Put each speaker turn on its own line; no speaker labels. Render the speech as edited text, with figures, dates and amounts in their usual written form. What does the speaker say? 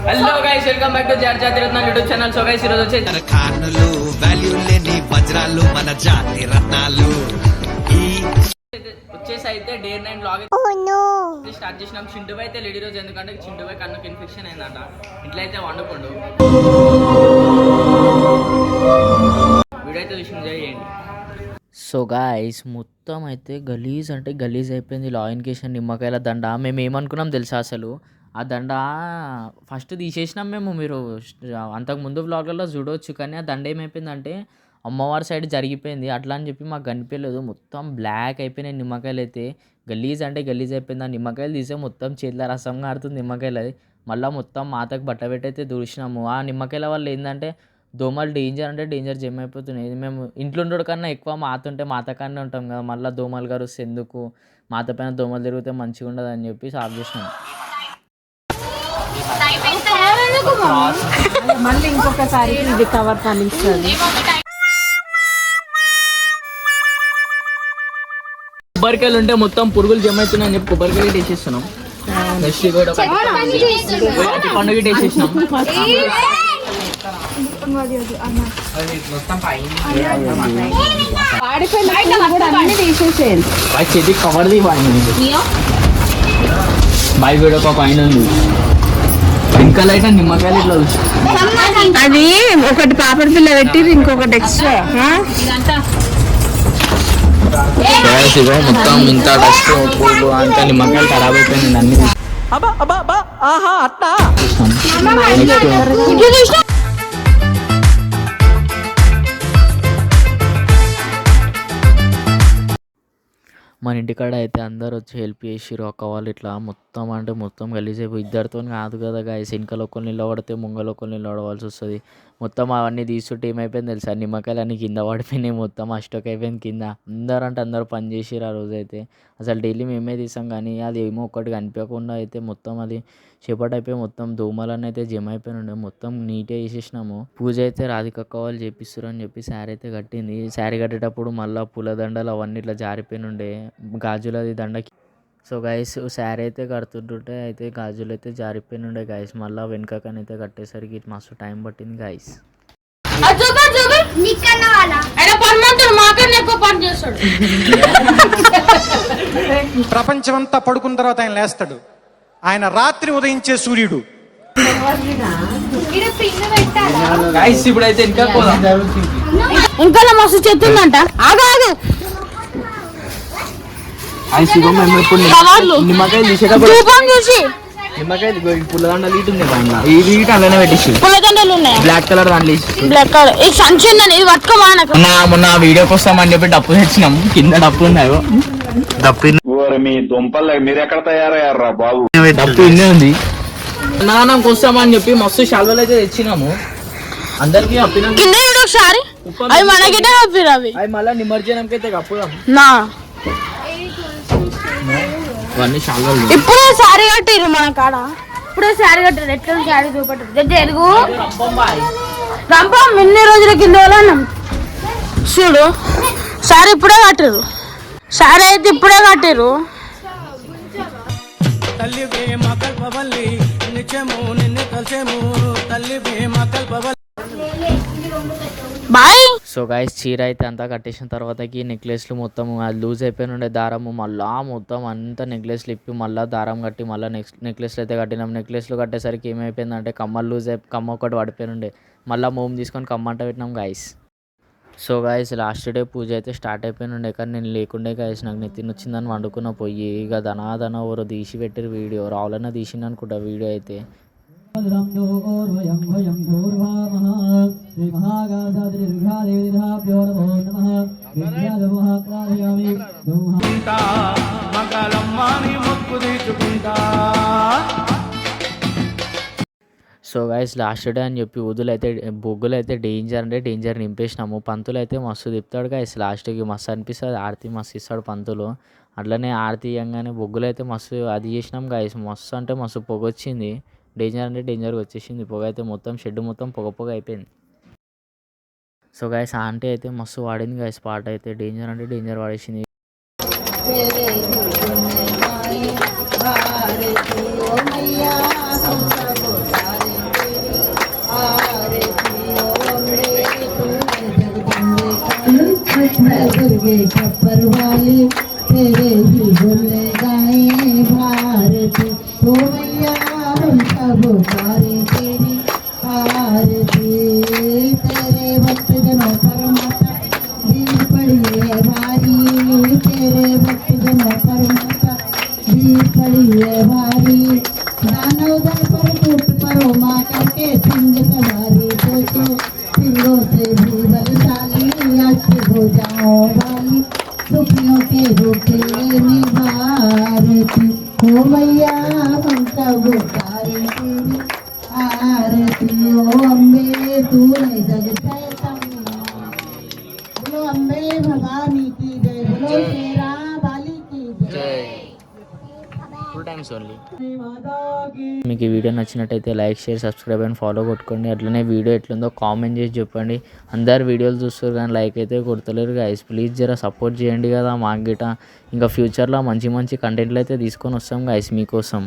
Hello guys, welcome back to జాతి రత్నాలు YouTube channel. So guys, ఈరోజు వచ్చేసి అయితే డే 9 వ్లాగ్ స్టార్ట్ చేసినాం. చింటూ అయితే లేడీ రోజు, ఎందుకంటే చింటూ కన్నుకి ఇన్ఫెక్షన్ అయిందంట. ఇంట్లో అయితే వండుకోండు. వీడియో అయితే చూసి ఎంజాయ్ చేయండి. సో గాయస్, మొత్తం అయితే గలీజ్ అంటే గలీజ్ అయిపోయింది. లాయిన్ కేషన్ నిమ్మకాయల దండ మేము ఏమనుకున్నాం తెలుసా? అసలు ఆ దండ ఫస్ట్ తీసేసినాం మేము. మీరు అంతకుముందు వ్లాగ్లలో చూడవచ్చు. కానీ ఆ దండ ఏమైపోయిందంటే అమ్మవారి సైడ్ జరిగిపోయింది. అట్లా అని చెప్పి మాకు కనిపించలేదు. మొత్తం బ్లాక్ అయిపోయినాయి నిమ్మకాయలు అయితే. గలీజ్ అంటే గలీజ్ అయిపోయింది. ఆ నిమ్మకాయలు తీసే మొత్తం చేతిలో రసం కారుతుంది నిమ్మకాయలు. అది మళ్ళీ మొత్తం మాతకు బట్ట పెట్టయితే దూసినాము. ఆ నిమ్మకాయల వల్ల ఏంటంటే దోమలు డేంజర్ అంటే డేంజర్ జమ్ అయిపోతున్నాయి. మేము ఇంట్లో ఉండడం కన్నా ఎక్కువ మాత ఉంటే మాత కన్నా ఉంటాం కదా. మళ్ళీ దోమలు కరుస్తే ఎందుకు, మాత పైన దోమలు తిరిగితే మంచిగా ఉండదు అని చెప్పి సాఫ్ చేసినాం.
మళ్ళీ ఇంకొకసారి ఇది కవర్ పండిస్తుంది.
కొబ్బరికాయలు ఉంటే మొత్తం పురుగులు జమ అవుతున్నాయని చెప్పి కొబ్బరికాయలు వేసేస్తున్నాం. నెక్స్ట్ కూడా పండుగ వేసేసినాం. చెది కవర్ది బాయ్ వీడు ఒక పైన ఉంది. ఇంకా లైట్ నిమ్మకాయలు ఇట్లా
అది ఒకటి పాపడి పిల్ల పెట్టి ఇంకొకటి ఎక్స్ట్రా
మొత్తం ఇంత డస్ట్ పూలు అంత నిమ్మకాయలు ఖరాబ్ అయిపోయింది అన్ని. మన ఇంటికాడ అయితే అందరు వచ్చి హెల్ప్ చేసిర్రు. అక్క వాళ్ళు ఇట్లా మొత్తం అంటే మొత్తం గలీజ్ అయిపోయి ఇద్దరితో కాదు కదా గాయస్. వెనకాల ఒకరు నిలబడితే ముంగల ఒకరు నిలబడవలసి వస్తుంది. మొత్తం అవన్నీ తీసుకుంటే ఏమైపోయింది తెలుసా? నిమ్మకాయలు అన్నీ కింద పడిపోయినాయి. మొత్తం అష్టోక్ అయిపోయింది కింద. అందరూ అంటే అందరూ పని చేసిర్రు ఆ రోజు అయితే. అసలు డైలీ మేమే తీసాం కానీ అది ఏమో ఒక్కటి కనిపించకుండా అయితే మొత్తం అది చేపట్ అయిపోయి మొత్తం దోమలన్నీ అయితే జమ అయిపోయి ఉండే. మొత్తం నీట్గా వేసేసినాము. పూజ అయితే రాధికక్క వాళ్ళు చేపిస్తారు అని చెప్పి శారీ అయితే కట్టింది. శారీ కట్టేటప్పుడు మళ్ళీ పూలదండలు అవన్నీ ఇట్లా జారిపోయి ఉండే, గాజులది దండకి. సో గైస్, శారీ అయితే కడుతుంటుంటే అయితే గాజులు అయితే జారిపోయి ఉండే గైస్. మళ్ళీ వెనుకకని అయితే కట్టేసరికి మస్తు టైం పట్టింది గైస్.
ప్రపంచమంతా పడుకున్న తర్వాత ఆయన లేస్తాడు. ఆయన రాత్రి ఉదయించే సూర్యుడు.
ఇప్పుడైతే
ఇంకా మస్తు చెత్తుందంట. ఆగాదు
నిమ్మకాయలు తీసేటప్పుడు నిమ్మకాయలు పుల్లదండలు ఇటు ఇది ఇటు అలానే పెట్టేసి
పుల్లదండలు ఉన్నాయి
బ్లాక్ కలర్ దాంట్లో
బ్లాక్ కలర్. ఈ సంచి ఉందని ఇది పట్టుకోమా.
మొన్న వీడియోకి వస్తామని చెప్పి డప్పు తెచ్చినాం. కింద డప్పు ఉన్నాయో
మీ దుంపలు మీరు ఎక్కడ తయారయ్యారా బాబు?
డప్పు ఇన్నే ఉంది. నాన్నకి వస్తామని చెప్పి మస్తు శాల్వలు అయితే తెచ్చినాము. అందరికి
ఒకసారి అవి మనకిటే కప్పిరు. అవి
మళ్ళీ నిమజ్జనంకి అయితే కప్పుదాం.
ఇప్పుడే శారీ కట్టిరు మన కాడ. ఇప్పుడే శారీ కట్టారు. ఎట్లా శారీ చూపట్టు తెలుగు రంపం ఎన్ని రోజుల కింద అన్నాం చూడు. శారీ ఇప్పుడే కట్టారు. శారీ అయితే ఇప్పుడే కట్టారు. బాయ్.
సో గైస్, చీర అయితే అంతా కట్టేసిన తర్వాతకి నెక్లెస్లు మొత్తం అది లూజ్ అయిపోయి ఉండే దారము. మళ్ళీ మొత్తం అంతా నెక్లెస్లు ఇప్పి మళ్ళీ దారం కట్టి మళ్ళీ నెక్లెస్లు అయితే కట్టినాం. నెక్లెస్లు కట్టేసరికి ఏమైపోయిందంటే కమ్మలు లూజ్ అయిపోయి కమ్మ ఒకటి పడిపోయి ఉండే. మళ్ళీ మోమ్ తీసుకొని కమ్మంట పెట్టినాం guys. So guys, last day puja అయితే స్టార్ట్ అయిపోయి ఉండే. కానీ నేను లేకుండే గైస్. నాకు నెత్తిన వచ్చిందని వండుకున్న పోయి ఇక ధనాధన ఎవరో తీసి పెట్టారు వీడియో. రావాలన్నా తీసింది అనుకుంటా వీడియో అయితే. సో గైస్, లాస్ట్ డే అని చెప్పి బొగ్గులు అయితే డేంజర్ అంటే డేంజర్ నింపేసినాము. పంతులు అయితే మస్తు తిప్పుతాడు గైస్. లాస్ట్కి మస్తు అనిపిస్తుంది. ఆరతి మస్తు ఇస్తాడు పంతులు. అట్లనే ఆరతి ఇవ్వగానే బొగ్గులు అయితే మస్తు అది చేసినాం గైస్. మస్తు అంటే మస్తు పొగ వచ్చింది. డేంజర్ అంటే డేంజర్గా వచ్చేసింది. పొగ అయితే మొత్తం షెడ్ మొత్తం పొగ అయిపోయింది. సో గైస్, ఆంటీ అయితే మస్తు వాడింది గైస్. పాట అయితే డేంజర్ అంటే డేంజర్ వాడేసింది.
के छप्पर वाली तेरे ही बोले गाए भारती ओ मैया हम सब उतारे तेरी आरती तेरे भक्त जनों पर माता भीड़ पड़ी है भारी तेरे भक्त जनों पर माता भीड़ पड़ी है भारी दानव दल पर टूट परो माँ करके सिंह सवारी सोचो सिंहों से भी बलशाली अष्ट हो जाओ वाली दुखियों के रोके निभारती हो मैया हम सब उतारे तेरी आरती ओ अम्बे तू नहीं जगता बोलो अम्बे भवानी की जय बोलो शेरा वाली की जय
ఫుల్ టైమ్స్ ఓన్లీ. మీకు ఈ వీడియో నచ్చినట్టయితే like share subscribe and follow కొట్టుకోండి. అట్లనే వీడియో ఎట్లుందో కామెంట్ చేసి చెప్పండి. అందరు వీడియోలు చూస్తారు కానీ లైక్ అయితే కొడతలేరు గైస్. ప్లీజ్ జర సపోర్ట్ చేయండి కదా మాకు గిట. ఇంకా ఫ్యూచర్లో మంచి మంచి కంటెంట్లు అయితే తీసుకొని వస్తాం గైస్ మీకోసం.